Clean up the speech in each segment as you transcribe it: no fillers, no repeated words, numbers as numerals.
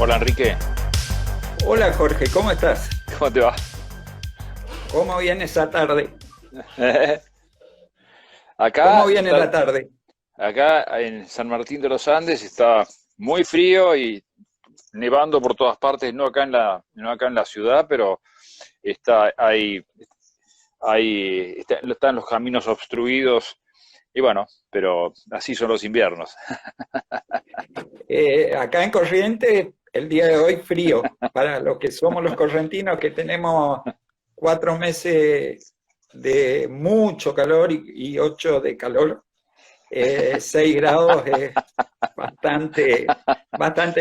Hola Enrique, Hola Jorge, ¿cómo estás? ¿cómo te va? ¿Cómo viene esa tarde? ¿Cómo Acá viene está, la tarde? acá en San Martín de los Andes está muy frío y nevando por todas partes, no acá en la ciudad, pero están los caminos obstruidos y bueno, pero así son los inviernos. Acá en Corrientes, el día de hoy frío. Para los que somos los correntinos, que tenemos 4 meses de mucho calor y 8 de calor, 6 grados es bastante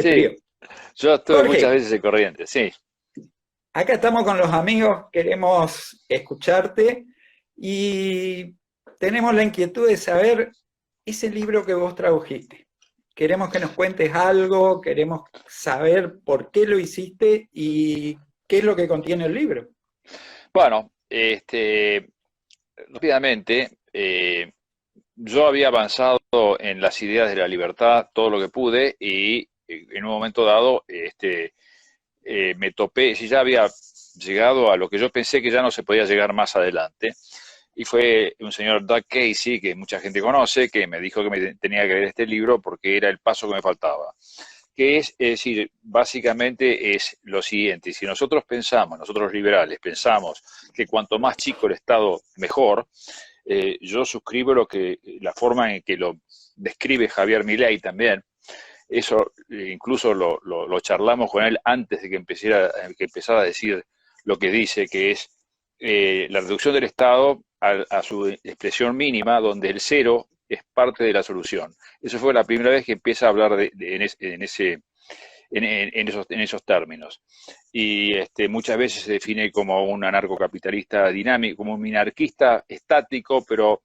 Sí, frío. yo estuve muchas Jorge, veces en Corrientes, sí. acá estamos con los amigos, queremos escucharte y tenemos la inquietud de saber ese libro que vos tradujiste. Queremos que nos cuentes algo, queremos saber por qué lo hiciste y qué es lo que contiene el libro. Bueno, rápidamente, yo había avanzado en las ideas de la libertad todo lo que pude y en un momento dado me topé, si ya había llegado a lo que yo pensé que ya no se podía llegar más adelante. Y fue un señor Doug Casey, que mucha gente conoce, que me dijo que me tenía que leer este libro porque era el paso que me faltaba. Que es decir, básicamente es lo siguiente, si nosotros pensamos, nosotros los liberales, pensamos que cuanto más chico el Estado, mejor, yo suscribo la forma en que lo describe Javier Milei también. Eso incluso lo charlamos con él antes de que empezara a decir lo que dice, que es la reducción del Estado a su expresión mínima, donde el cero es parte de la solución. Eso fue la primera vez que empieza a hablar en esos términos. Y muchas veces se define como un anarcocapitalista dinámico, como un minarquista estático, pero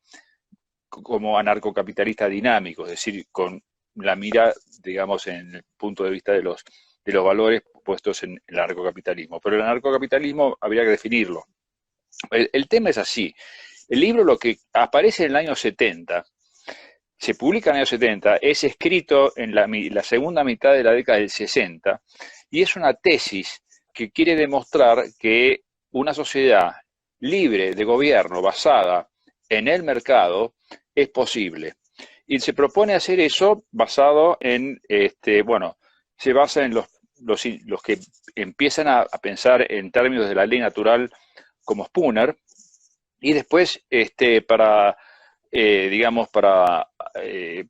como anarcocapitalista dinámico, es decir, con la mira, digamos, en el punto de vista de los valores puestos en el anarcocapitalismo. Pero el anarcocapitalismo habría que definirlo. El tema es así. El libro, lo que aparece en el año 70, se publica en el año 70, es escrito en la segunda mitad de la década del 60 y es una tesis que quiere demostrar que una sociedad libre de gobierno basada en el mercado es posible. Y se propone hacer eso basado bueno, se basa en los que empiezan a pensar en términos de la ley natural como Spooner, y después digamos, eh,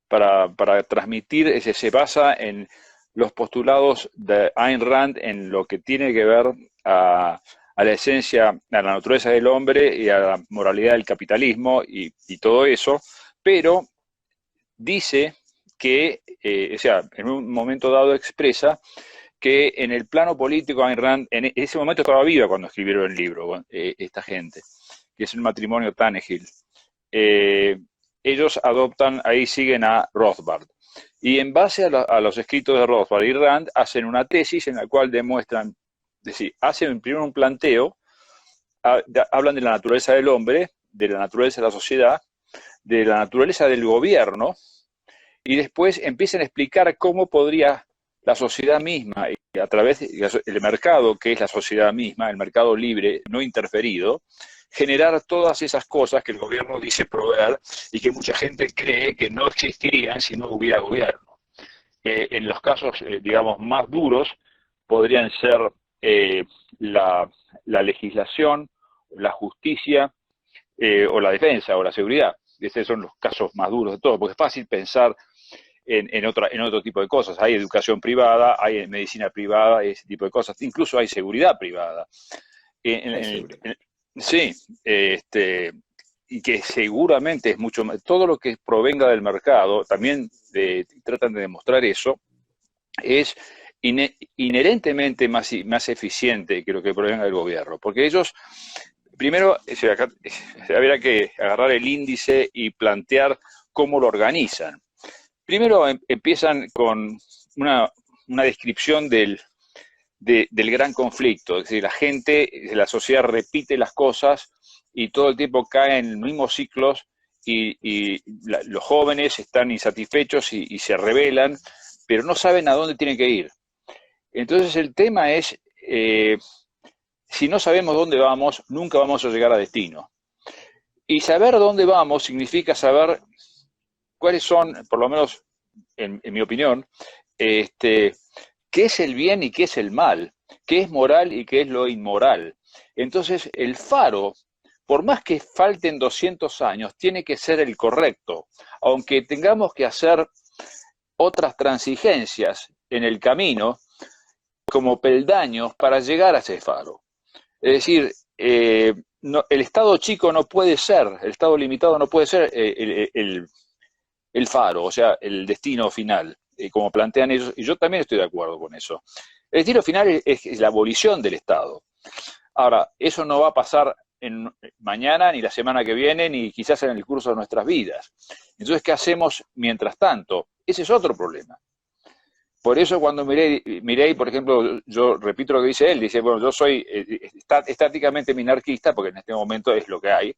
para transmitir, se basa en los postulados de Ayn Rand en lo que tiene que ver a la esencia, a la naturaleza del hombre y a la moralidad del capitalismo y todo eso, pero dice que, o sea, en un momento dado expresa que en el plano político Ayn Rand, en ese momento estaba viva cuando escribieron el libro, esta gente, que es el matrimonio Tannehill. Eh, Ellos adoptan, ahí siguen a Rothbard. Y en base a los escritos de Rothbard y Rand, hacen una tesis en la cual demuestran, es decir, hacen primero un planteo, hablan de la naturaleza del hombre, de la naturaleza de la sociedad, de la naturaleza del gobierno, y después empiezan a explicar cómo podría la sociedad misma, y a través del mercado, que es la sociedad misma, el mercado libre, no interferido, generar todas esas cosas que el gobierno dice proveer y que mucha gente cree que no existirían si no hubiera gobierno. En los casos, digamos, más duros, podrían ser eh, la, la, legislación, la justicia, o la defensa o la seguridad. Esos son los casos más duros de todo, porque es fácil pensar en otro tipo de cosas. Hay educación privada, hay medicina privada, ese tipo de cosas. Incluso hay seguridad privada. En, Ay, en, seguro. sí, y que seguramente es mucho más, todo lo que provenga del mercado, también tratan de demostrar eso, es inherentemente más eficiente que lo que provenga del gobierno, porque ellos, primero, habría que agarrar el índice y plantear cómo lo organizan. Primero empiezan con una descripción del gran conflicto, es decir, la gente, la sociedad repite las cosas y todo el tiempo cae en mismos ciclos y los jóvenes están insatisfechos y se rebelan pero no saben a dónde tienen que ir. Entonces el tema es, si no sabemos dónde vamos, nunca vamos a llegar a destino. Y saber dónde vamos significa saber cuáles son, por lo menos en mi opinión, qué es el bien y qué es el mal, qué es moral y qué es lo inmoral. Entonces el faro, por más que falten 200 años, tiene que ser el correcto, aunque tengamos que hacer otras transigencias en el camino como peldaños para llegar a ese faro. Es decir, no, el estado chico no puede ser, el estado limitado no puede ser el faro, o sea, el destino final, como plantean ellos, y yo también estoy de acuerdo con eso. El destino final es la abolición del Estado. Ahora, eso no va a pasar mañana, ni la semana que viene, ni quizás en el curso de nuestras vidas. Entonces, ¿qué hacemos mientras tanto? Ese es otro problema. Por eso cuando Milei, por ejemplo, yo repito lo que dice él, dice, bueno, yo soy estáticamente minarquista, porque en este momento es lo que hay,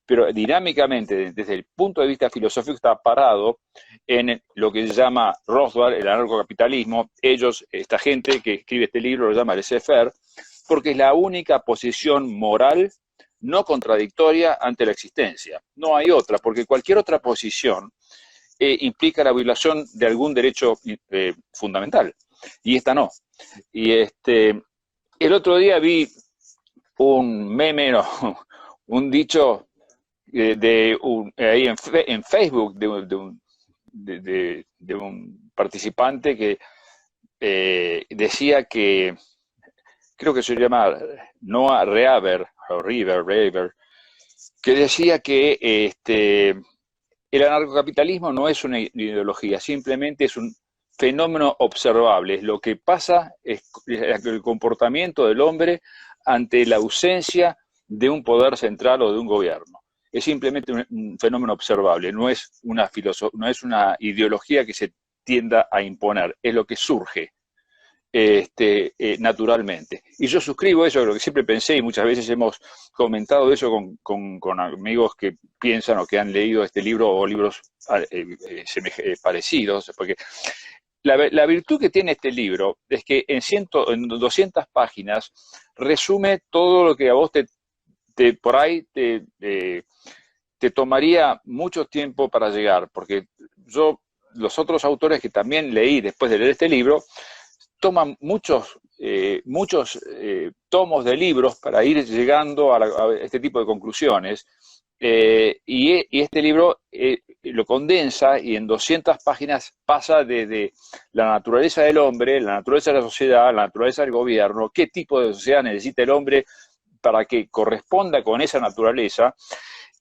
pero dinámicamente, desde el punto de vista filosófico, está parado en lo que se llama Rothbard, el anarcocapitalismo. Ellos, esta gente que escribe este libro, lo llama laissez-faire, porque es la única posición moral no contradictoria ante la existencia. No hay otra, porque cualquier otra posición implica la violación de algún derecho fundamental, y esta no. Y el otro día vi un meme, no, un dicho ahí en Facebook de un participante que decía que, creo que se llama Noah Reaver, o Reaver, que decía que el anarcocapitalismo no es una ideología, simplemente es un fenómeno observable. Lo que pasa es el comportamiento del hombre ante la ausencia de un poder central o de un gobierno. Es simplemente un fenómeno observable, no es una ideología que se tienda a imponer, es lo que surge naturalmente. Y yo suscribo eso, lo que siempre pensé, y muchas veces hemos comentado eso con amigos que piensan o que han leído este libro o libros parecidos, porque la virtud que tiene este libro es que en 200 páginas resume todo lo que a vos por ahí te tomaría mucho tiempo para llegar, porque los otros autores que también leí después de leer este libro, toman muchos tomos de libros para ir llegando a este tipo de conclusiones, y este libro lo condensa y en 200 páginas pasa desde la naturaleza del hombre, la naturaleza de la sociedad, la naturaleza del gobierno, qué tipo de sociedad necesita el hombre para que corresponda con esa naturaleza,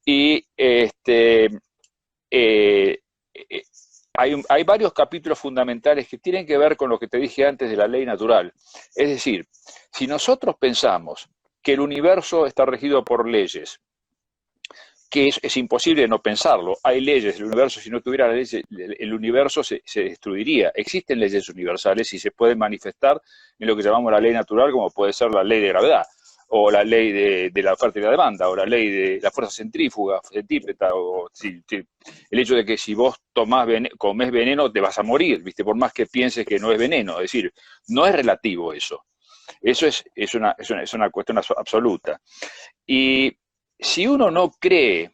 y hay varios capítulos fundamentales que tienen que ver con lo que te dije antes de la ley natural. Es decir, si nosotros pensamos que el universo está regido por leyes, que es imposible no pensarlo, hay leyes del universo, si no tuviera leyes, el universo se destruiría. Existen leyes universales y se pueden manifestar en lo que llamamos la ley natural, como puede ser la ley de gravedad, o la ley de la oferta y la demanda, o la ley de la fuerza centrípeta, o el hecho de que si vos comés veneno te vas a morir, ¿viste? Por más que pienses que no es veneno. Es decir, no es relativo eso. Eso es una cuestión absoluta. Y si uno no cree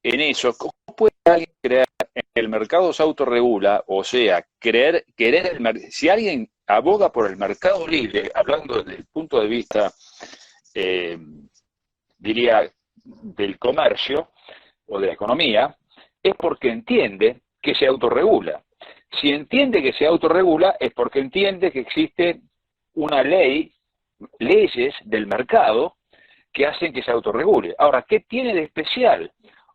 en eso, ¿cómo puede alguien creer en que el mercado se autorregula? O sea, si alguien aboga por el mercado libre, hablando desde el punto de vista diría, del comercio o de la economía, es porque entiende que se autorregula. Si entiende que se autorregula, es porque entiende que existe una leyes del mercado que hacen que se autorregule. Ahora, ¿qué tiene de especial?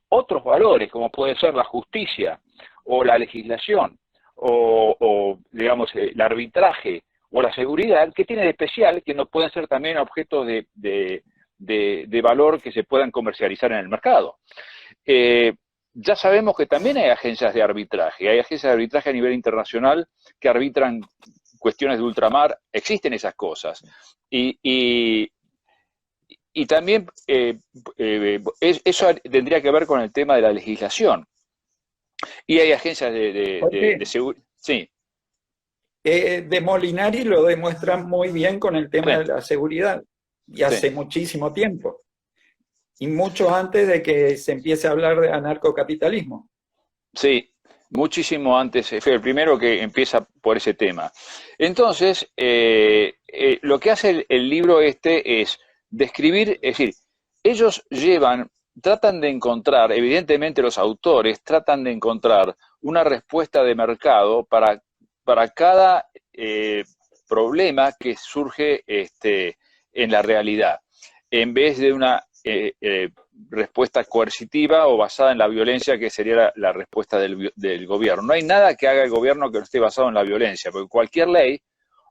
Otros valores, como puede ser la justicia o la legislación o digamos, el arbitraje o la seguridad, ¿qué tiene de especial que no pueden ser también objetos de valor que se puedan comercializar en el mercado? Ya sabemos que también hay agencias de arbitraje a nivel internacional que arbitran cuestiones de ultramar, existen esas cosas. Y también eso tendría que ver con el tema de la legislación. Y hay agencias de seguridad. Sí. De Molinari lo demuestra muy bien con el tema Sí, de la seguridad, y sí, hace muchísimo tiempo, y mucho antes de que se empiece a hablar de anarcocapitalismo. sí, muchísimo antes, fue el primero que empieza por ese tema. Entonces, lo que hace el libro este es describir, es decir, ellos tratan de encontrar, evidentemente los autores tratan de encontrar una respuesta de mercado para cada problema que surge en la realidad, en vez de una respuesta coercitiva o basada en la violencia, que sería la respuesta del gobierno. No hay nada que haga el gobierno que no esté basado en la violencia, porque cualquier ley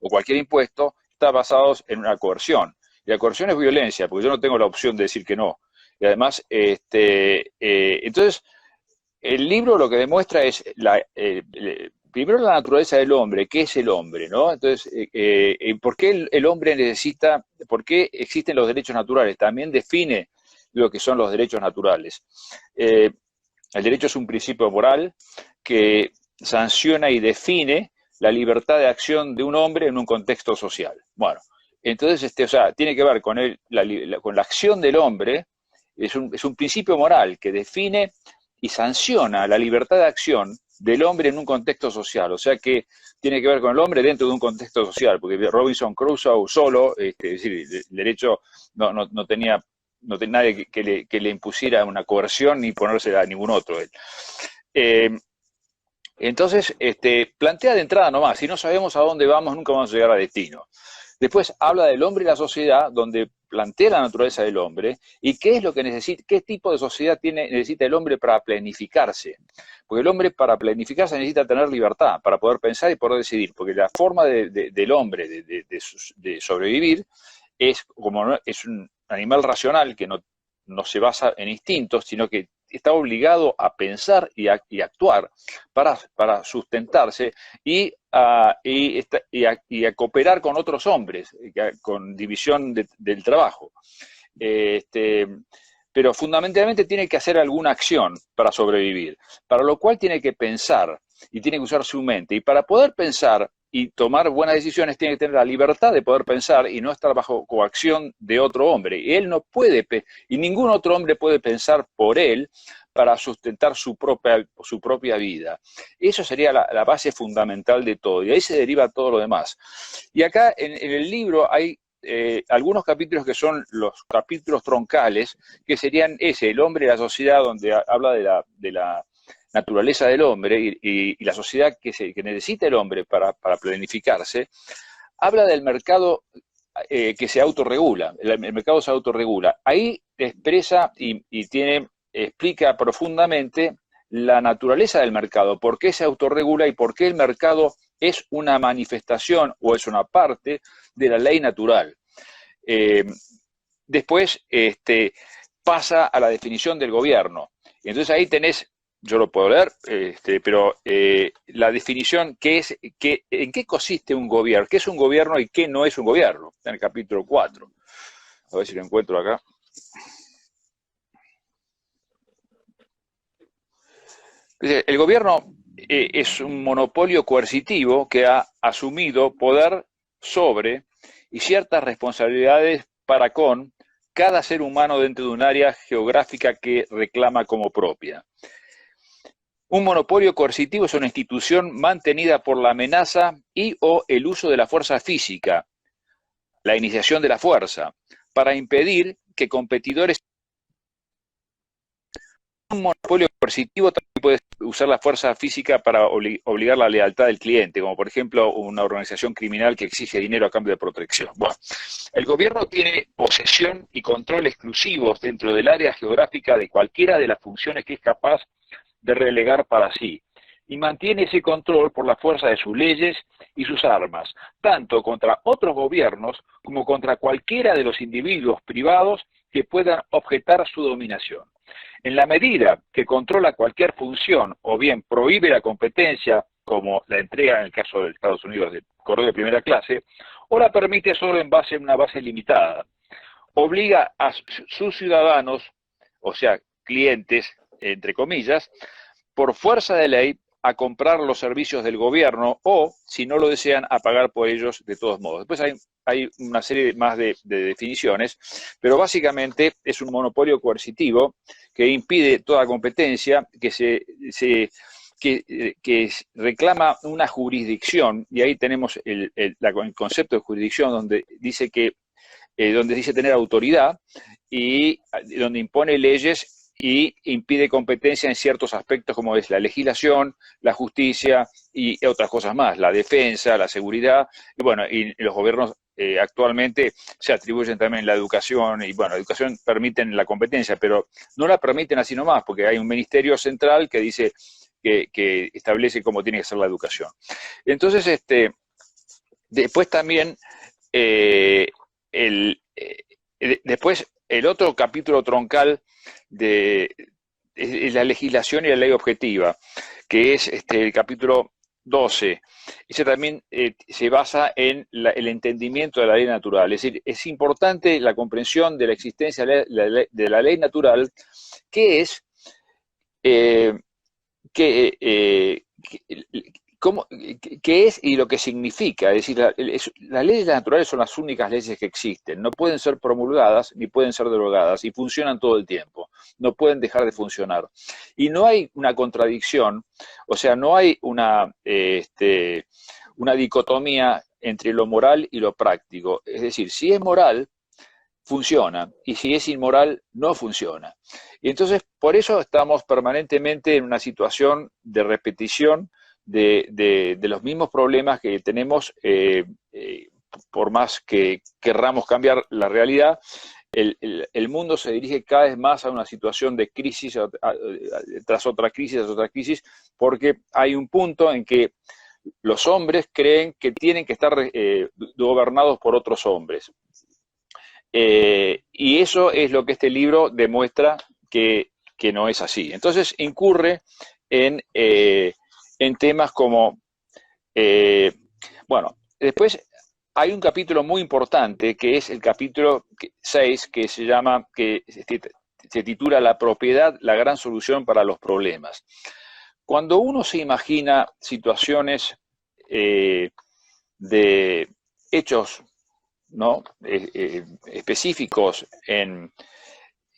o cualquier impuesto está basado en una coerción. Y la coerción es violencia, porque yo no tengo la opción de decir que no. Y además, entonces, el libro lo que demuestra es primero la naturaleza del hombre, qué es el hombre, ¿no? Entonces, ¿por qué el hombre necesita, por qué existen los derechos naturales? También define lo que son los derechos naturales. El derecho es un principio moral que sanciona y define la libertad de acción de un hombre en un contexto social. Bueno, entonces, o sea, tiene que ver con con la acción del hombre, es un principio moral que define y sanciona la libertad de acción del hombre en un contexto social, o sea que tiene que ver con el hombre dentro de un contexto social, porque Robinson Crusoe solo, es decir, el derecho no tenía nadie que le impusiera una coerción ni ponérsela a ningún otro. Eh, entonces, plantea de entrada nomás, si no sabemos a dónde vamos, nunca vamos a llegar a destino. Después habla del hombre y la sociedad, donde plantea la naturaleza del hombre y qué es lo que necesita, qué tipo de sociedad necesita el hombre para planificarse. Porque el hombre para planificarse necesita tener libertad, para poder pensar y poder decidir, porque la forma del hombre de sobrevivir es como es un animal racional que no se basa en instintos, sino que está obligado a pensar y actuar para sustentarse y a cooperar con otros hombres, con división del trabajo. Pero fundamentalmente tiene que hacer alguna acción para sobrevivir, para lo cual tiene que pensar y tiene que usar su mente. Y para poder pensar y tomar buenas decisiones tiene que tener la libertad de poder pensar y no estar bajo coacción de otro hombre. Y él no puede, y ningún otro hombre puede pensar por él para sustentar su propia vida. Eso sería la base fundamental de todo, y ahí se deriva todo lo demás. Y acá en el libro hay algunos capítulos que son los capítulos troncales, que serían el hombre y la sociedad, donde habla de la naturaleza del hombre y la sociedad que necesita el hombre para planificarse. Habla del mercado que se autorregula, el mercado se autorregula. Ahí expresa y explica profundamente la naturaleza del mercado, por qué se autorregula y por qué el mercado es una manifestación o es una parte de la ley natural. Después pasa a la definición del gobierno. Y entonces ahí tenés, yo lo puedo leer, pero la definición en qué consiste un gobierno, qué es un gobierno y qué no es un gobierno, en el capítulo 4. A ver si lo encuentro acá. El gobierno es un monopolio coercitivo que ha asumido poder sobre y ciertas responsabilidades para con cada ser humano dentro de un área geográfica que reclama como propia. Un monopolio coercitivo es una institución mantenida por la amenaza y o el uso de la fuerza física, la iniciación de la fuerza, para impedir que competidores. Un monopolio coercitivo también puede usar la fuerza física para obligar la lealtad del cliente, como por ejemplo una organización criminal que exige dinero a cambio de protección. Bueno, el gobierno tiene posesión y control exclusivos dentro del área geográfica de cualquiera de las funciones que es capaz de relegar para sí, y mantiene ese control por la fuerza de sus leyes y sus armas, tanto contra otros gobiernos como contra cualquiera de los individuos privados que puedan objetar su dominación. En la medida que controla cualquier función o bien prohíbe la competencia, como la entrega en el caso de Estados Unidos de correo de primera clase, o la permite solo en una base limitada, obliga a sus ciudadanos, o sea, clientes, entre comillas, por fuerza de ley, a comprar los servicios del gobierno o, si no lo desean, a pagar por ellos de todos modos. Después hay una serie más de definiciones, pero básicamente es un monopolio coercitivo que impide toda competencia, que reclama una jurisdicción, y ahí tenemos el concepto de jurisdicción, donde dice tener autoridad y donde impone leyes y impide competencia en ciertos aspectos como es la legislación, la justicia y otras cosas más, la defensa, la seguridad, y bueno, y los gobiernos actualmente se atribuyen también la educación, y bueno, la educación permiten la competencia, pero no la permiten así nomás, porque hay un ministerio central que dice que establece cómo tiene que ser la educación. Entonces, después también, después el otro capítulo troncal es la legislación y la ley objetiva, que es el capítulo 12. Ese también se basa en el entendimiento de la ley natural. Es decir, es importante la comprensión de la existencia de la ley natural, que es qué es y lo que significa. Es decir, las leyes naturales son las únicas leyes que existen. No pueden ser promulgadas ni pueden ser derogadas y funcionan todo el tiempo. No pueden dejar de funcionar. Y no hay una contradicción, o sea, no hay una dicotomía entre lo moral y lo práctico. Es decir, si es moral, funciona, y si es inmoral, no funciona. Y entonces, por eso estamos permanentemente en una situación de repetición de los mismos problemas que tenemos, por más que querramos cambiar la realidad. El mundo se dirige cada vez más a una situación de crisis tras otra crisis, porque hay un punto en que los hombres creen que tienen que estar gobernados por otros hombres. Y eso es lo que este libro demuestra que no es así. Entonces incurre en temas como, bueno, después hay un capítulo muy importante que es el capítulo 6, que se titula La propiedad, la gran solución para los problemas. Cuando uno se imagina situaciones de hechos, ¿no?, específicos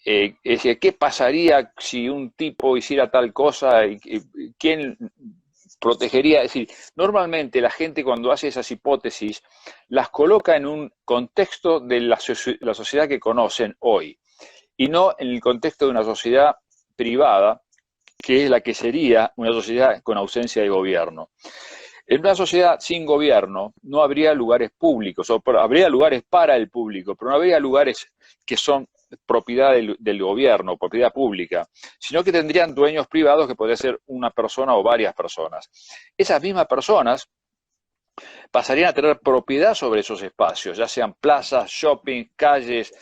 ¿qué pasaría si un tipo hiciera tal cosa? ¿Quién protegería? Es decir, normalmente la gente, cuando hace esas hipótesis, las coloca en un contexto de la sociedad que conocen hoy, y no en el contexto de una sociedad privada, que es la que sería una sociedad con ausencia de gobierno. En una sociedad sin gobierno no habría lugares públicos, o habría lugares para el público, pero no habría lugares que son propiedad del gobierno, propiedad pública, sino que tendrían dueños privados, que podría ser una persona o varias personas. Esas mismas personas pasarían a tener propiedad sobre esos espacios, ya sean plazas, shopping, calles,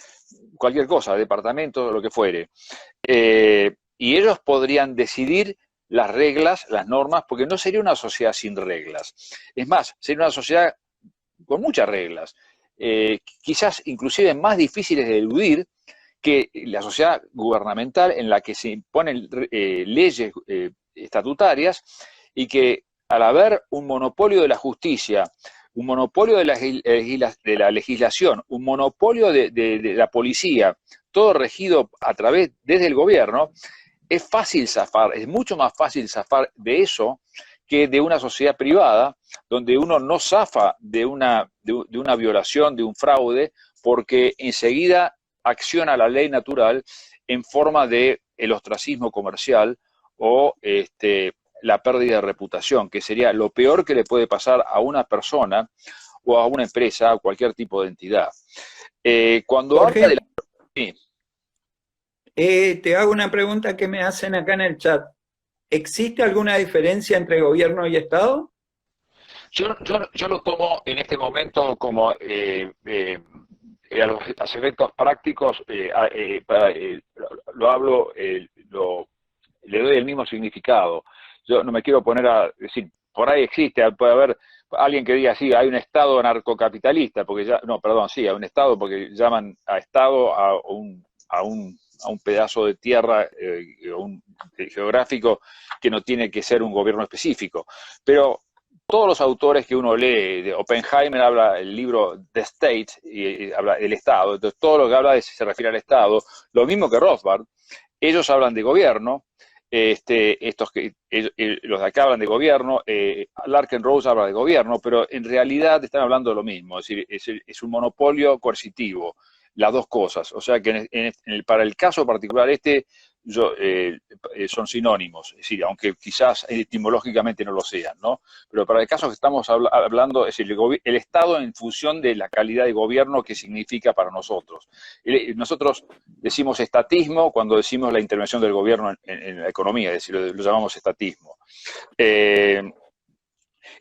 cualquier cosa, departamentos, lo que fuere. Y ellos podrían decidir las reglas, las normas, porque no sería una sociedad sin reglas. Es más, sería una sociedad con muchas reglas, quizás inclusive más difíciles de eludir que la sociedad gubernamental, en la que se imponen leyes estatutarias, y que, al haber un monopolio de la justicia, un monopolio de la legislación, un monopolio de la policía, todo regido desde el gobierno, es fácil zafar, es mucho más fácil zafar de eso que de una sociedad privada, donde uno no zafa de una violación, de un fraude, porque enseguida acciona la ley natural en forma de el ostracismo comercial o la pérdida de reputación, que sería lo peor que le puede pasar a una persona o a una empresa o cualquier tipo de entidad. Cuando Jorge, habla de la... Sí. Te hago una pregunta que me hacen acá en el chat. ¿Existe alguna diferencia entre gobierno y Estado? Yo lo tomo en este momento como a los efectos prácticos, lo hablo, le doy el mismo significado. Yo no me quiero poner a decir, por ahí existe, puede haber alguien que diga, sí, hay un Estado narcocapitalista, porque hay un Estado, porque llaman a Estado a un a un pedazo de tierra geográfico que no tiene que ser un gobierno específico. Pero todos los autores que uno lee, de Oppenheimer habla el libro The State, y habla del Estado, entonces todo lo que habla se refiere al Estado, lo mismo que Rothbard, ellos hablan de gobierno, los de acá hablan de gobierno, Larken Rose habla de gobierno, pero en realidad están hablando de lo mismo, es decir, es un monopolio coercitivo, las dos cosas, o sea que para el caso particular son sinónimos, es decir, aunque quizás etimológicamente no lo sean, ¿no? Pero para el caso que estamos hablando, es decir, el Estado en función de la calidad de gobierno que significa para nosotros. Nosotros decimos estatismo cuando decimos la intervención del gobierno en la economía, es decir, lo llamamos estatismo.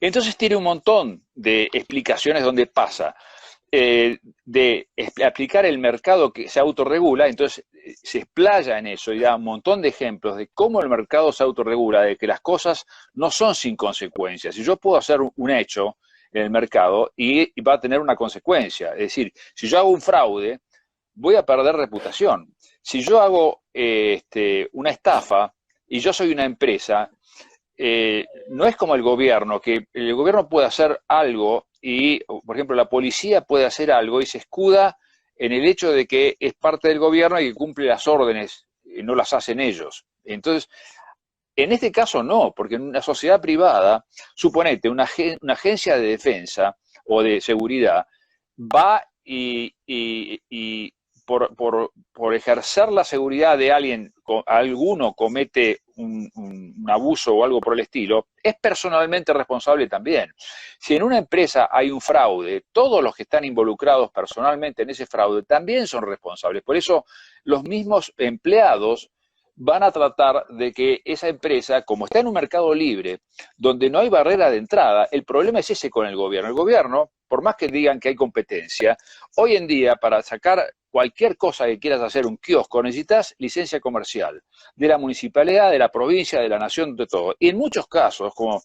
Entonces tiene un montón de explicaciones donde pasa de aplicar el mercado que se autorregula, entonces se explaya en eso y da un montón de ejemplos de cómo el mercado se autorregula, de que las cosas no son sin consecuencias. Y yo puedo hacer un hecho en el mercado y va a tener una consecuencia. Es decir, si yo hago un fraude, voy a perder reputación. Si yo hago una estafa y yo soy una empresa, no es como el gobierno, que el gobierno puede hacer algo y, por ejemplo, la policía puede hacer algo y se escuda en el hecho de que es parte del gobierno y que cumple las órdenes, no las hacen ellos. Entonces, en este caso no, porque en una sociedad privada, suponete, una agencia de defensa o de seguridad va y por ejercer la seguridad de alguno comete un abuso o algo por el estilo, es personalmente responsable también. Si en una empresa hay un fraude, todos los que están involucrados personalmente en ese fraude también son responsables. Por eso los mismos empleados van a tratar de que esa empresa, como está en un mercado libre, donde no hay barrera de entrada, el problema es ese con el gobierno. El gobierno, por más que digan que hay competencia, hoy en día para sacar cualquier cosa que quieras hacer, un kiosco, necesitas licencia comercial de la municipalidad, de la provincia, de la nación, de todo. Y en muchos casos, como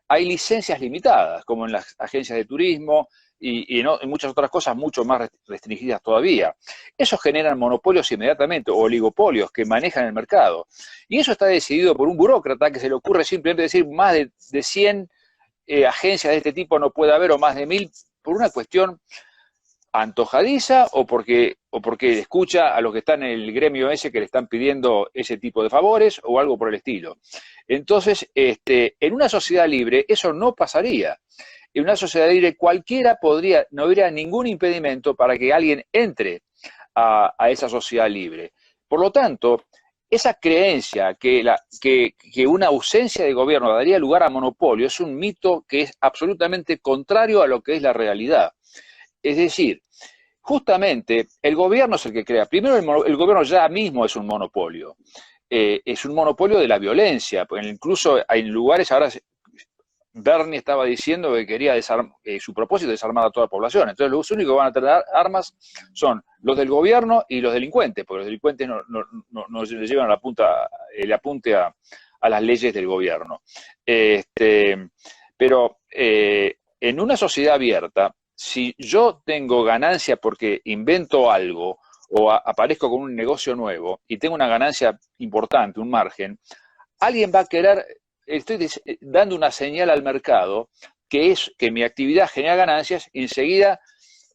hay licencias limitadas, como en las agencias de turismo y en muchas otras cosas mucho más restringidas todavía. Eso generan monopolios inmediatamente, o oligopolios que manejan el mercado. Y eso está decidido por un burócrata que se le ocurre simplemente decir más de 100 agencias de este tipo no puede haber, o más de 1000, por una cuestión antojadiza o porque escucha a los que están en el gremio ese que le están pidiendo ese tipo de favores o algo por el estilo. Entonces, en una sociedad libre eso no pasaría. En una sociedad libre cualquiera no habría ningún impedimento para que alguien entre a esa sociedad libre. Por lo tanto, esa creencia que una ausencia de gobierno daría lugar a monopolio es un mito que es absolutamente contrario a lo que es la realidad. Es decir, justamente el gobierno es el que crea. Primero, el gobierno ya mismo es un monopolio. Es un monopolio de la violencia. Incluso en lugares, ahora Bernie estaba diciendo que quería su propósito es desarmar a toda la población. Entonces los únicos que van a tener armas son los del gobierno y los delincuentes, porque los delincuentes no se les llevan el apunte a las leyes del gobierno. Pero en una sociedad abierta, si yo tengo ganancia porque invento algo o aparezco con un negocio nuevo y tengo una ganancia importante, un margen, alguien va a querer, estoy dando una señal al mercado que es que mi actividad genera ganancias y enseguida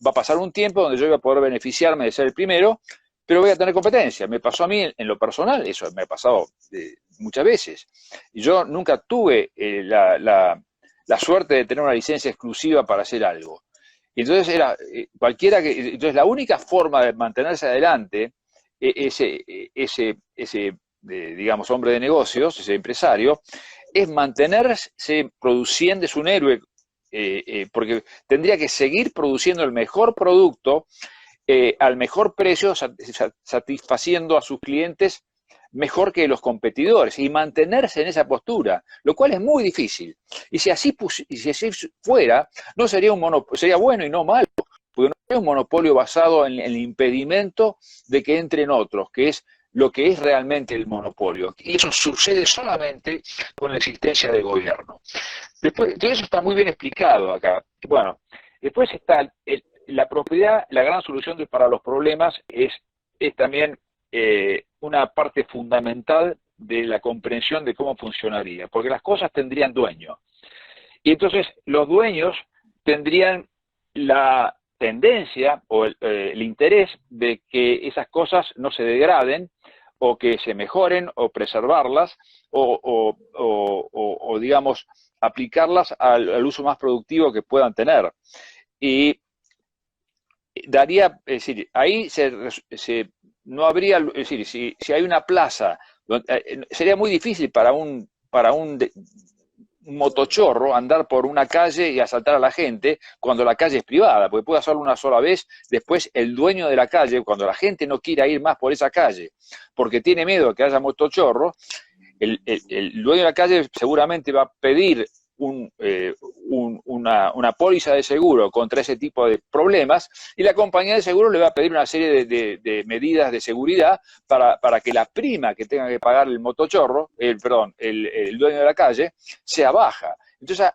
va a pasar un tiempo donde yo voy a poder beneficiarme de ser el primero, pero voy a tener competencia. Me pasó a mí en lo personal, eso me ha pasado muchas veces. Y yo nunca tuve la suerte de tener una licencia exclusiva para hacer algo. Y entonces entonces la única forma de mantenerse adelante, digamos, hombre de negocios, ese empresario, es mantenerse produciendo, es un héroe, porque tendría que seguir produciendo el mejor producto al mejor precio, satisfaciendo a sus clientes mejor que los competidores y mantenerse en esa postura, lo cual es muy difícil. Y si así fuera, no sería sería bueno y no malo, porque no es un monopolio basado en el impedimento de que entren otros, que es lo que es realmente el monopolio. Y eso sucede solamente con la existencia del gobierno. Después, todo eso está muy bien explicado acá. Bueno, después está la propiedad, la gran solución para los problemas es también una parte fundamental de la comprensión de cómo funcionaría, porque las cosas tendrían dueño. Y entonces los dueños tendrían la tendencia o el interés de que esas cosas no se degraden o que se mejoren o preservarlas o digamos, aplicarlas al uso más productivo que puedan tener. Y daría, es decir, ahí no habría, es decir, si hay una plaza, sería muy difícil para un motochorro andar por una calle y asaltar a la gente cuando la calle es privada, porque puede hacerlo una sola vez, después el dueño de la calle, cuando la gente no quiera ir más por esa calle, porque tiene miedo de que haya motochorro, el dueño de la calle seguramente va a pedir una póliza de seguro contra ese tipo de problemas y la compañía de seguro le va a pedir una serie de medidas de seguridad para que la prima que tenga que pagar el motochorro, el dueño de la calle, sea baja. Entonces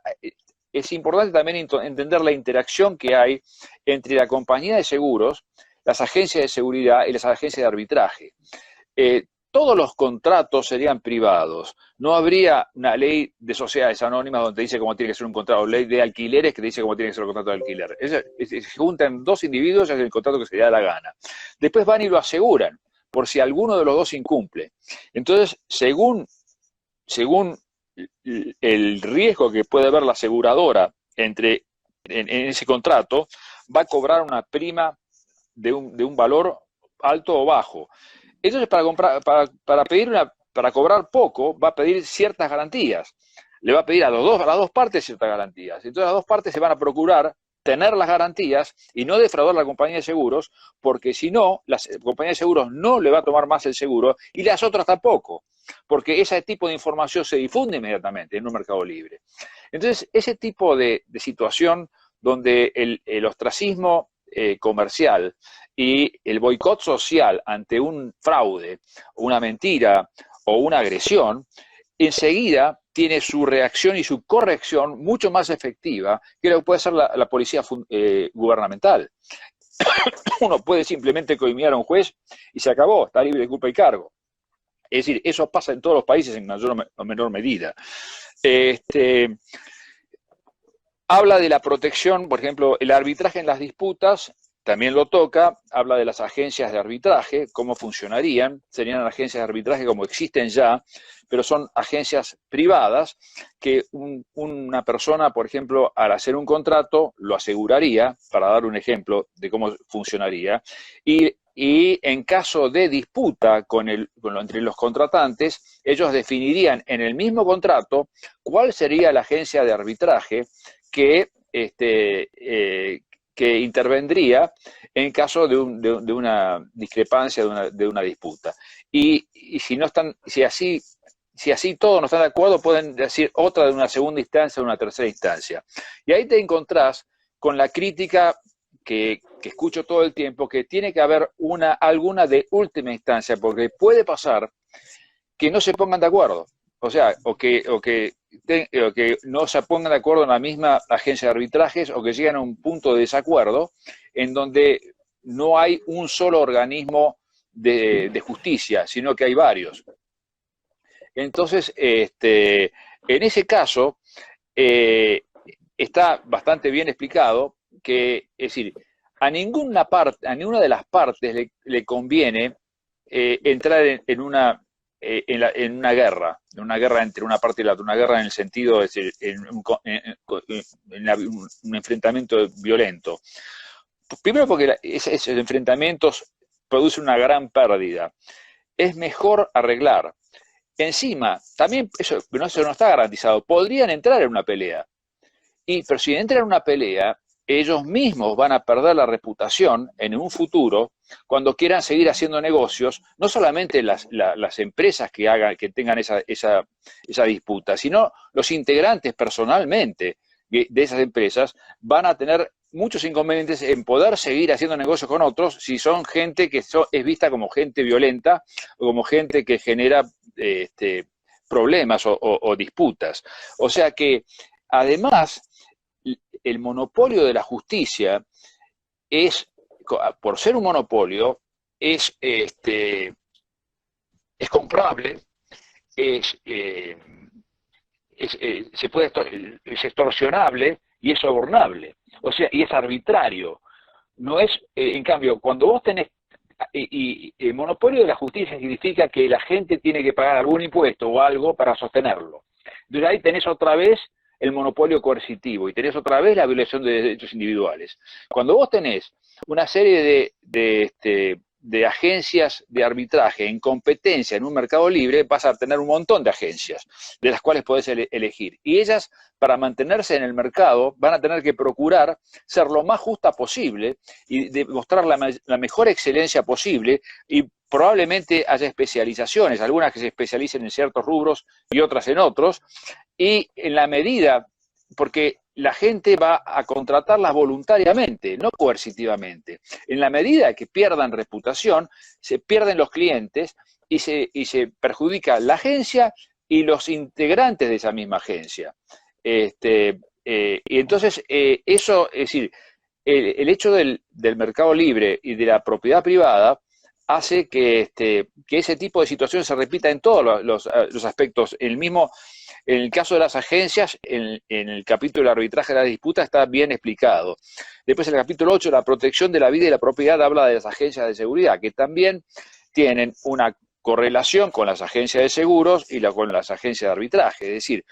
es importante también entender la interacción que hay entre la compañía de seguros, las agencias de seguridad y las agencias de arbitraje. Todos los contratos serían privados. No habría una ley de sociedades anónimas donde te dice cómo tiene que ser un contrato, ley de alquileres que te dice cómo tiene que ser un contrato de alquiler. Se juntan dos individuos y hacen el contrato que se le da la gana. Después van y lo aseguran, por si alguno de los dos incumple. Entonces, según el riesgo que puede haber la aseguradora en ese contrato, va a cobrar una prima de un valor alto o bajo. Entonces, para cobrar poco, va a pedir ciertas garantías. Le va a pedir a las dos partes ciertas garantías. Entonces, las dos partes se van a procurar tener las garantías y no defraudar a la compañía de seguros, porque si no, la compañía de seguros no le va a tomar más el seguro y las otras tampoco, porque ese tipo de información se difunde inmediatamente en un mercado libre. Entonces, ese tipo de situación donde el ostracismo comercial y el boicot social ante un fraude, una mentira o una agresión, enseguida tiene su reacción y su corrección mucho más efectiva que lo que puede ser la policía gubernamental. Uno puede simplemente coimiar a un juez y se acabó, está libre de culpa y cargo. Es decir, eso pasa en todos los países en mayor o menor medida. Habla de la protección, por ejemplo, el arbitraje en las disputas, también lo toca, habla de las agencias de arbitraje, cómo funcionarían, serían agencias de arbitraje como existen ya, pero son agencias privadas que una persona, por ejemplo, al hacer un contrato, lo aseguraría, para dar un ejemplo de cómo funcionaría, y en caso de disputa entre los contratantes, ellos definirían en el mismo contrato cuál sería la agencia de arbitraje que intervendría en caso de una discrepancia, de una disputa. Y si así todos no están de acuerdo, pueden decir otra de una segunda instancia o una tercera instancia. Y ahí te encontrás con la crítica que escucho todo el tiempo, que tiene que haber alguna de última instancia, porque puede pasar que no se pongan de acuerdo. O sea, o que no se pongan de acuerdo en la misma agencia de arbitrajes o que lleguen a un punto de desacuerdo en donde no hay un solo organismo de justicia, sino que hay varios. Entonces, en ese caso, está bastante bien explicado que, es decir, a ninguna de las partes le conviene entrar en una guerra entre una parte y la otra, una guerra en el sentido, es decir, un enfrentamiento violento. Primero porque esos enfrentamientos producen una gran pérdida. Es mejor arreglar. Encima, también eso no está garantizado. Podrían entrar en una pelea. Pero si entran en una pelea, ellos mismos van a perder la reputación en un futuro cuando quieran seguir haciendo negocios, no solamente las empresas que tengan esa disputa, sino los integrantes personalmente de esas empresas van a tener muchos inconvenientes en poder seguir haciendo negocios con otros si son gente que es vista como gente violenta o como gente que genera problemas o disputas. O sea que, además, el monopolio de la justicia por ser un monopolio, es es comprable, es, es extorsionable y es sobornable, o sea, y es arbitrario. No es, en cambio, cuando vos tenés, y el monopolio de la justicia significa que la gente tiene que pagar algún impuesto o algo para sostenerlo. Entonces ahí tenés otra vez el monopolio coercitivo y tenés otra vez la violación de derechos individuales. Cuando vos tenés una serie de agencias de arbitraje en competencia en un mercado libre, vas a tener un montón de agencias de las cuales podés elegir. Y ellas, para mantenerse en el mercado, van a tener que procurar ser lo más justa posible y demostrar la mejor excelencia posible, y probablemente haya especializaciones, algunas que se especialicen en ciertos rubros y otras en otros, y en la medida, porque la gente va a contratarlas voluntariamente, no coercitivamente. En la medida que pierdan reputación, se pierden los clientes y se perjudica la agencia y los integrantes de esa misma agencia. Y entonces, eso, es decir, el hecho del mercado libre y de la propiedad privada hace que ese tipo de situación se repita en todos los aspectos. En el caso de las agencias, en el capítulo del arbitraje de la disputa está bien explicado. Después, en el capítulo 8, la protección de la vida y la propiedad, habla de las agencias de seguridad, que también tienen una correlación con las agencias de seguros y con las agencias de arbitraje. Es decir,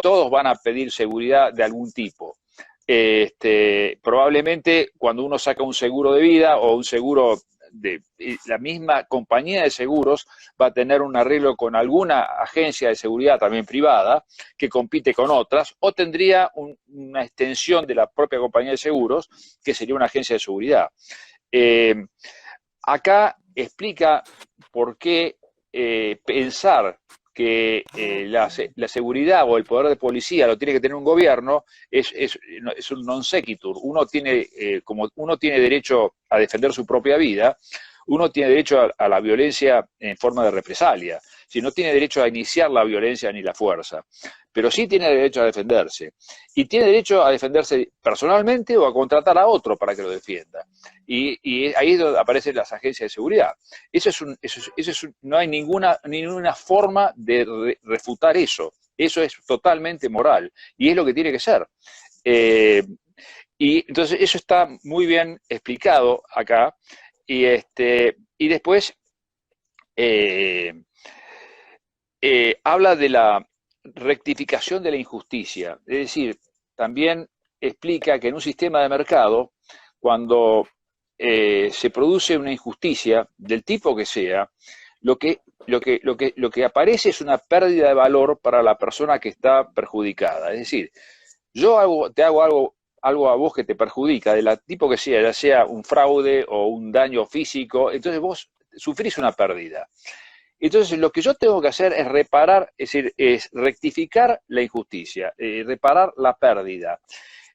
todos van a pedir seguridad de algún tipo. Probablemente cuando uno saca un seguro de vida o un seguro de la misma compañía de seguros, va a tener un arreglo con alguna agencia de seguridad también privada que compite con otras, o tendría una extensión de la propia compañía de seguros que sería una agencia de seguridad. Acá explica por qué pensar que la seguridad o el poder de policía lo tiene que tener un gobierno es un non sequitur. Uno tiene derecho a defender su propia vida, uno tiene derecho a la violencia en forma de represalia, si no tiene derecho a iniciar la violencia ni la fuerza, pero sí tiene derecho a defenderse, y tiene derecho a defenderse personalmente o a contratar a otro para que lo defienda, y ahí es donde aparecen las agencias de seguridad. No hay ninguna forma de refutar eso es totalmente moral, y es lo que tiene que ser. Y entonces eso está muy bien explicado acá, y después habla de la rectificación de la injusticia, es decir, también explica que en un sistema de mercado, cuando se produce una injusticia del tipo que sea, lo que aparece es una pérdida de valor para la persona que está perjudicada. Es decir, te hago algo a vos que te perjudica, del tipo que sea, ya sea un fraude o un daño físico, entonces vos sufrís una pérdida. Entonces, lo que yo tengo que hacer es reparar, es decir, es rectificar la injusticia, reparar la pérdida.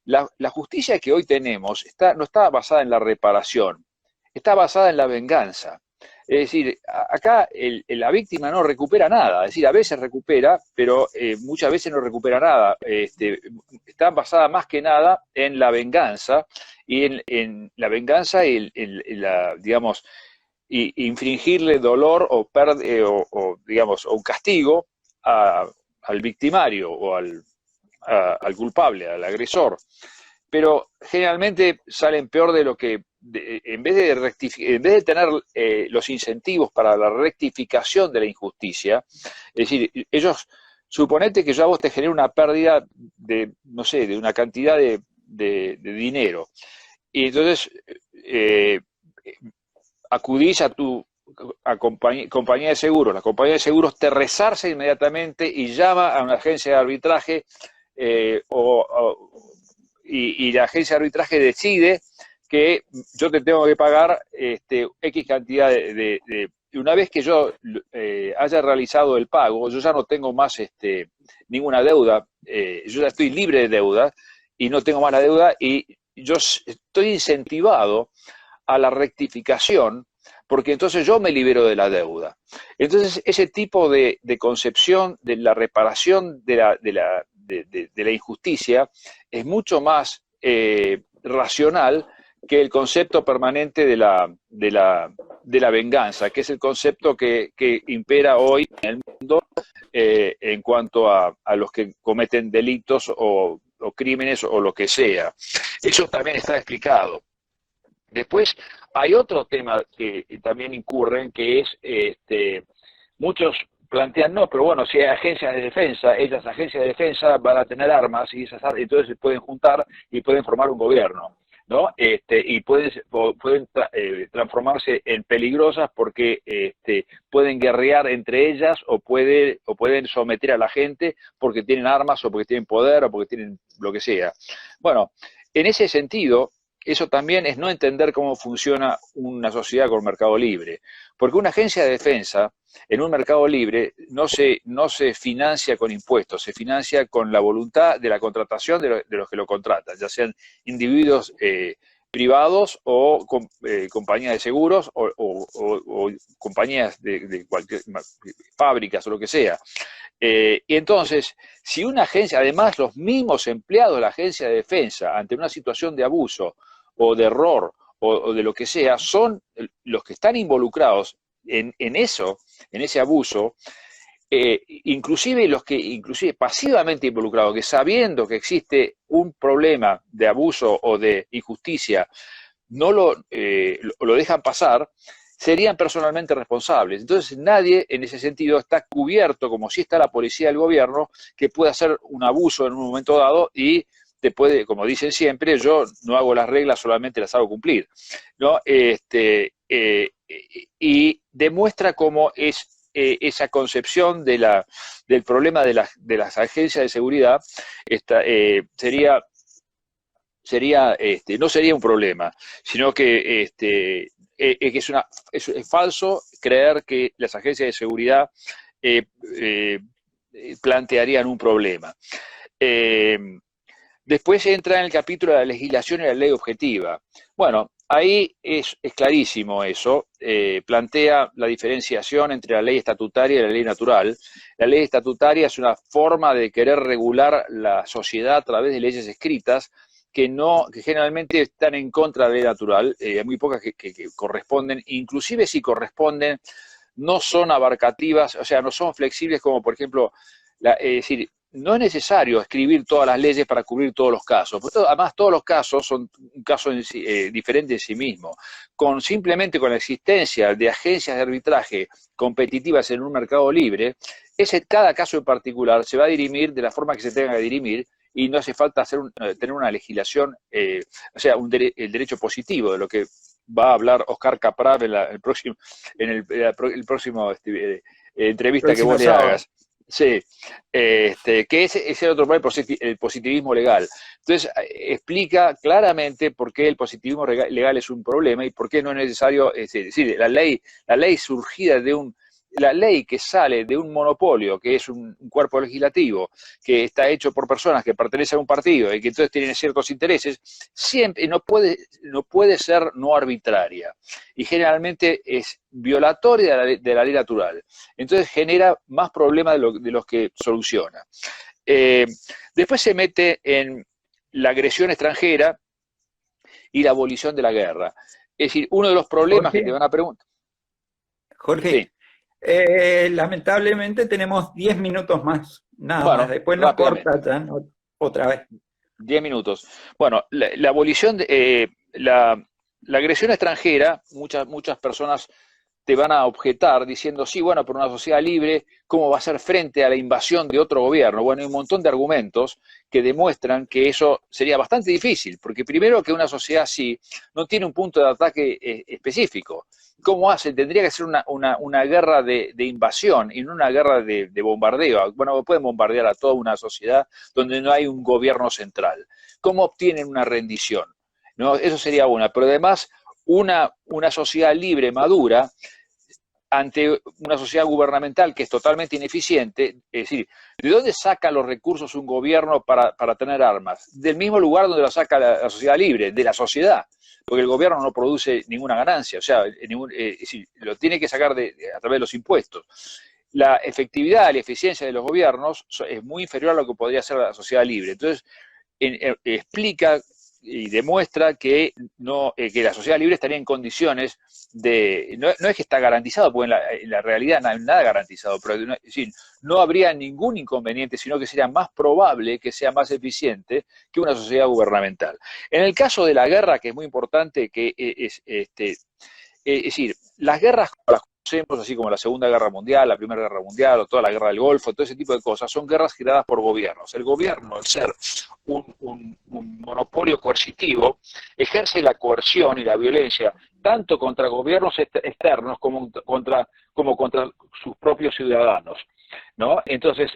La justicia que hoy tenemos no está basada en la reparación, está basada en la venganza. Es decir, acá la víctima no recupera nada, es decir, a veces recupera, pero muchas veces no recupera nada. Está basada más que nada en la venganza, y en la venganza y digamos, y infringirle dolor o digamos, o un castigo al victimario o al culpable, al agresor. Pero generalmente salen peor de lo que, en vez de tener los incentivos para la rectificación de la injusticia, es decir, suponete que yo a vos te genera una pérdida de, no sé, de una cantidad de dinero, y entonces acudís a compañía de seguros, la compañía de seguros te resarce inmediatamente y llama a una agencia de arbitraje, y la agencia de arbitraje decide que yo te tengo que pagar X cantidad y una vez que yo haya realizado el pago, yo ya no tengo más ninguna deuda, yo ya estoy libre de deuda y no tengo más la deuda, y yo estoy incentivado a la rectificación, porque entonces yo me libero de la deuda. Entonces, ese tipo de concepción de la reparación de la injusticia es mucho más racional que el concepto permanente de de la venganza, que es el concepto que impera hoy en el mundo en cuanto a los que cometen delitos o crímenes o lo que sea. Eso también está explicado. Después hay otro tema que también incurren, que es, muchos plantean, no, pero bueno, si hay agencias de defensa, esas agencias de defensa van a tener armas y entonces se pueden juntar y pueden formar un gobierno, ¿no? Y pueden transformarse en peligrosas porque pueden guerrear entre ellas o pueden someter a la gente porque tienen armas o porque tienen poder o porque tienen lo que sea. Bueno, en ese sentido, eso también es no entender cómo funciona una sociedad con mercado libre. Porque una agencia de defensa en un mercado libre no se financia con impuestos, se financia con la voluntad de la contratación de los que lo contratan, ya sean individuos privados o compañías de seguros o compañías de cualquier fábricas o lo que sea. Y entonces, si una agencia, además los mismos empleados de la agencia de defensa, ante una situación de abuso o de error o de lo que sea, son los que están involucrados en ese abuso, inclusive pasivamente involucrados, que sabiendo que existe un problema de abuso o de injusticia, no lo dejan pasar, serían personalmente responsables. Entonces nadie en ese sentido está cubierto, como si está la policía del gobierno, que puede hacer un abuso en un momento dado y te puede, como dicen siempre, yo no hago las reglas, solamente las hago cumplir, ¿no? Y demuestra cómo es esa concepción del problema de las agencias de seguridad no sería un problema, sino que es falso creer que las agencias de seguridad plantearían un problema. Después entra en el capítulo de la legislación y la ley objetiva. Bueno, ahí es clarísimo eso, plantea la diferenciación entre la ley estatutaria y la ley natural. La ley estatutaria es una forma de querer regular la sociedad a través de leyes escritas que generalmente están en contra de la ley natural, hay muy pocas que corresponden, inclusive si corresponden, no son abarcativas, o sea, no son flexibles como, por ejemplo, es decir, no es necesario escribir todas las leyes para cubrir todos los casos, porque además todos los casos son un caso diferente en sí mismo. Simplemente con la existencia de agencias de arbitraje competitivas en un mercado libre, cada caso en particular se va a dirimir de la forma que se tenga que dirimir y no hace falta tener una legislación, o sea, el derecho positivo, de lo que va a hablar Oscar Caprave en el próximo entrevista que vos le hagas. Sí, que ese es el otro problema, el positivismo legal. Entonces, explica claramente por qué el positivismo legal es un problema y por qué no es necesario, es decir, la ley surgida la ley que sale de un monopolio, que es un cuerpo legislativo, que está hecho por personas que pertenecen a un partido y que entonces tienen ciertos intereses, siempre no puede ser no arbitraria. Y generalmente es violatoria de la ley natural. Entonces genera más problemas de los que soluciona. Después se mete en la agresión extranjera y la abolición de la guerra. Es decir, uno de los problemas que te van a preguntar. Jorge, sí. Lamentablemente tenemos 10 minutos más, nada más. Después nos corta ya, otra vez. 10 minutos. Bueno, la abolición, la agresión extranjera, muchas personas te van a objetar diciendo, sí, bueno, pero una sociedad libre, ¿cómo va a hacer frente a la invasión de otro gobierno? Bueno, hay un montón de argumentos que demuestran que eso sería bastante difícil, porque primero que una sociedad así no tiene un punto de ataque específico. ¿Cómo hace? Tendría que ser una guerra de invasión y no una guerra de bombardeo. Bueno, pueden bombardear a toda una sociedad donde no hay un gobierno central. ¿Cómo obtienen una rendición? ¿No? Eso sería una. Pero además, una sociedad libre, madura, ante una sociedad gubernamental que es totalmente ineficiente, es decir, ¿de dónde saca los recursos un gobierno para tener armas? Del mismo lugar donde lo saca la sociedad libre, de la sociedad, porque el gobierno no produce ninguna ganancia, o sea, es decir, lo tiene que sacar a través de los impuestos. La efectividad, la eficiencia de los gobiernos es muy inferior a lo que podría ser la sociedad libre. Entonces, explica y demuestra que, que la sociedad libre estaría en condiciones de... No es que está garantizado, porque en la realidad no hay nada garantizado, pero es decir, no habría ningún inconveniente, sino que sería más probable que sea más eficiente que una sociedad gubernamental. En el caso de la guerra, que es muy importante, que es decir, las guerras como las conocemos, así como la Segunda Guerra Mundial, la Primera Guerra Mundial, o toda la Guerra del Golfo, todo ese tipo de cosas, son guerras giradas por gobiernos. El gobierno, al ser un monopolio coercitivo, ejerce la coerción y la violencia tanto contra gobiernos externos como contra sus propios ciudadanos, ¿no? Entonces,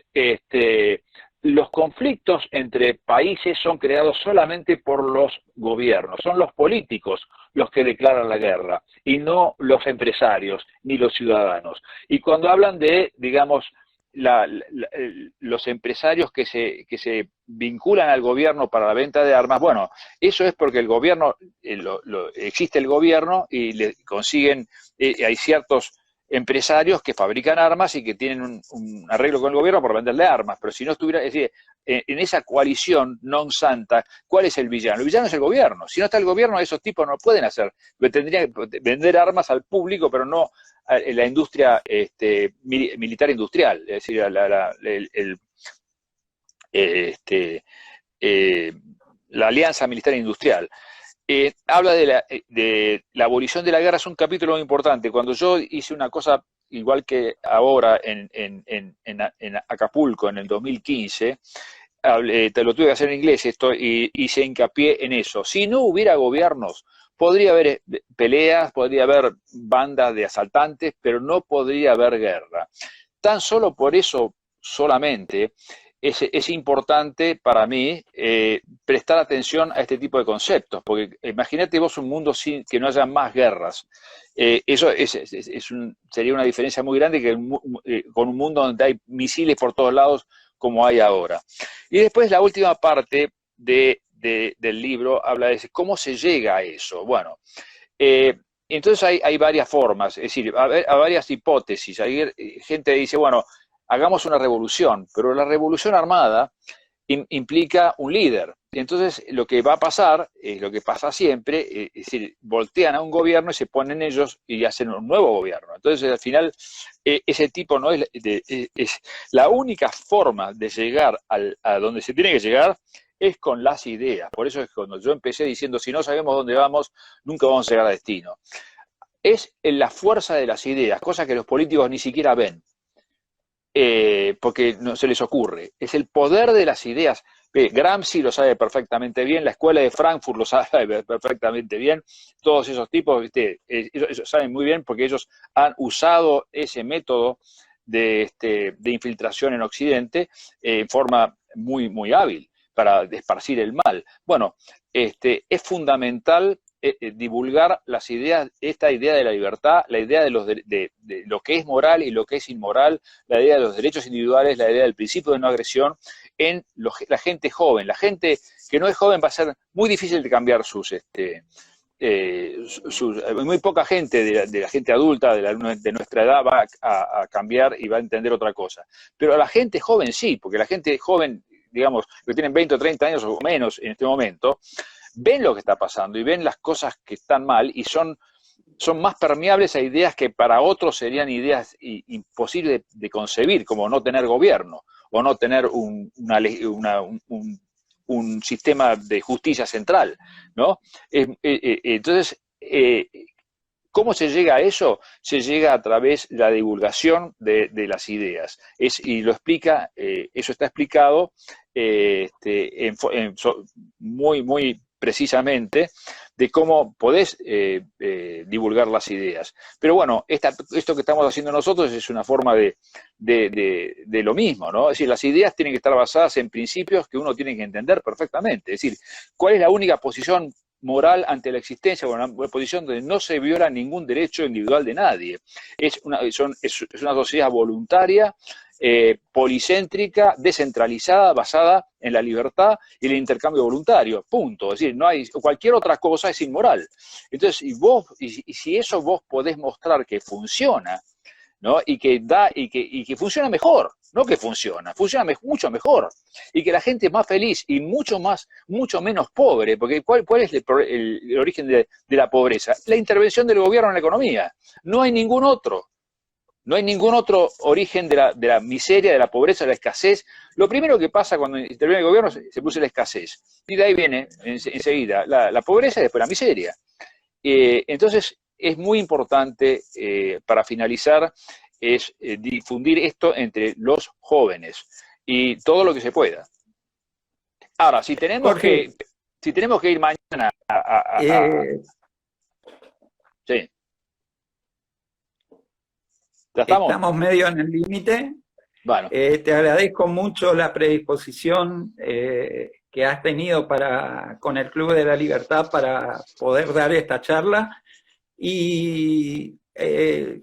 los conflictos entre países son creados solamente por los gobiernos, son los políticos los que declaran la guerra, y no los empresarios, ni los ciudadanos. Y cuando hablan de, digamos, los empresarios que se vinculan al gobierno para la venta de armas, bueno, eso es porque el gobierno, existe el gobierno y le consiguen, hay ciertos empresarios que fabrican armas y que tienen un arreglo con el gobierno por venderle armas, pero si no estuviera, es decir, en esa coalición non santa, ¿cuál es el villano? El villano es el gobierno. Si no está el gobierno, esos tipos no pueden hacer, tendrían que vender armas al público, pero no a la industria militar industrial, es decir, la alianza militar industrial. Habla de la abolición de la guerra, es un capítulo muy importante. Cuando yo hice una cosa igual que ahora en Acapulco en el 2015, te lo tuve que hacer en inglés esto y hice hincapié en eso. Si no hubiera gobiernos, podría haber peleas, podría haber bandas de asaltantes, pero no podría haber guerra. Tan solo por eso solamente es importante para mí prestar atención a este tipo de conceptos, porque imagínate vos un mundo sin que no haya más guerras. Eso sería una diferencia muy grande que con un mundo donde hay misiles por todos lados como hay ahora. Y después la última parte del libro habla de cómo se llega a eso. Bueno, entonces hay varias formas, es decir, hay varias hipótesis. Hay gente que dice, bueno, hagamos una revolución, pero la revolución armada implica un líder. Y entonces lo que va a pasar, es lo que pasa siempre, es decir, voltean a un gobierno y se ponen ellos y hacen un nuevo gobierno. Entonces al final ese tipo no es la única forma de llegar a donde se tiene que llegar es con las ideas. Por eso es cuando yo empecé diciendo, si no sabemos dónde vamos, nunca vamos a llegar a destino. Es en la fuerza de las ideas, cosa que los políticos ni siquiera ven. Porque no se les ocurre. Es el poder de las ideas. Gramsci lo sabe perfectamente bien, la escuela de Frankfurt lo sabe perfectamente bien, todos esos tipos, ellos saben muy bien porque ellos han usado ese método de infiltración en Occidente en forma muy, muy hábil para esparcir el mal. Bueno, es fundamental divulgar las ideas, esta idea de la libertad, la idea de lo que es moral y lo que es inmoral, la idea de los derechos individuales, la idea del principio de no agresión en la gente joven. La gente que no es joven va a ser muy difícil de cambiar muy poca gente de la gente adulta de nuestra edad va a cambiar y va a entender otra cosa. Pero la gente joven sí, porque la gente joven, digamos, que tienen 20 o 30 años o menos en este momento, ven lo que está pasando y ven las cosas que están mal y son más permeables a ideas que para otros serían ideas imposibles de concebir, como no tener gobierno o no tener un sistema de justicia central, ¿no? Entonces, ¿cómo se llega a eso? Se llega a través de la divulgación de las ideas. Y lo explica, eso está explicado muy, muy precisamente de cómo podés divulgar las ideas. Pero bueno, esto que estamos haciendo nosotros es una forma de lo mismo, ¿no? Es decir, las ideas tienen que estar basadas en principios que uno tiene que entender perfectamente. Es decir, ¿cuál es la única posición moral ante la existencia? Bueno, una posición donde no se viola ningún derecho individual de nadie. Es una sociedad voluntaria, policéntrica, descentralizada, basada en la libertad y el intercambio voluntario, punto. Es decir, no hay cualquier otra cosa es inmoral. Entonces, y si eso vos podés mostrar que funciona, ¿no? Y que funciona mejor, no que funciona mucho mejor, y que la gente es más feliz y mucho menos pobre, porque ¿cuál es el origen de la pobreza? La intervención del gobierno en la economía. No hay ningún otro. No hay ningún otro origen de la miseria, de la pobreza, de la escasez. Lo primero que pasa cuando interviene el gobierno se produce la escasez. Y de ahí viene enseguida la pobreza y después la miseria. Entonces, es muy importante, para finalizar, es difundir esto entre los jóvenes y todo lo que se pueda. Ahora, si tenemos que ir mañana sí. ¿Ya estamos? Estamos medio en el límite. Bueno. Te agradezco mucho la predisposición que has tenido con el Club de la Libertad para poder dar esta charla, y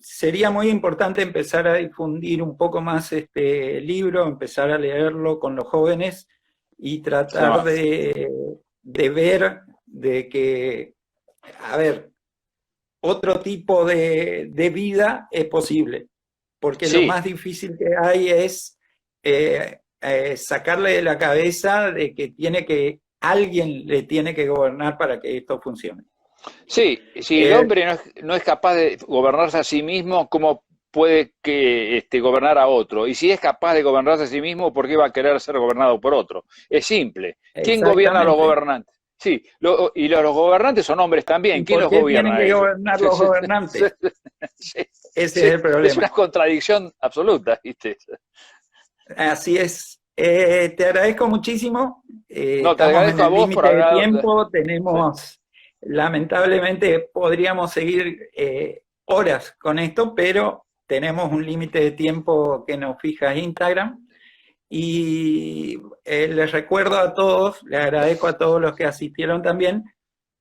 sería muy importante empezar a difundir un poco más este libro, empezar a leerlo con los jóvenes y tratar de ver de que, a ver, otro tipo de vida es posible, porque lo más difícil que hay es sacarle de la cabeza de que alguien le tiene que gobernar para que esto funcione. Sí, si el hombre no es capaz de gobernarse a sí mismo, ¿cómo puede gobernar a otro? Y si es capaz de gobernarse a sí mismo, ¿por qué va a querer ser gobernado por otro? Es simple. ¿Quién gobierna a los gobernantes? Sí, y los gobernantes son hombres también. ¿Quién los gobierna? ¿Tienen que gobernar los gobernantes? Ese es el problema. Es una contradicción absoluta, ¿viste? Así es. Te agradezco muchísimo. Te agradezco a vos por hablar. Tiempo tenemos, lamentablemente, podríamos seguir horas con esto, pero tenemos un límite de tiempo que nos fija Instagram. Y les recuerdo a todos, les agradezco a todos los que asistieron también,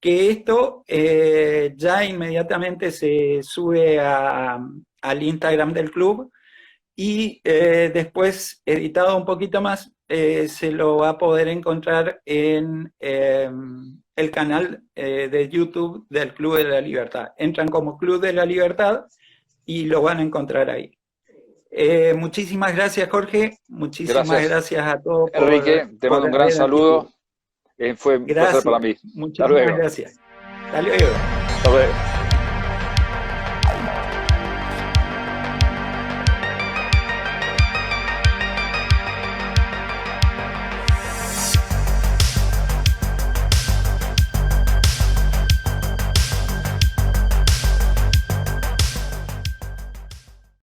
que esto ya inmediatamente se sube al Instagram del club, y después, editado un poquito más, se lo va a poder encontrar en el canal de YouTube del Club de la Libertad. Entran como Club de la Libertad y lo van a encontrar ahí. Muchísimas gracias, Jorge. Muchísimas gracias a todos. Enrique, te mando un gran saludo. Fue un placer para mí. Muchísimas gracias. Hasta luego. Hasta luego.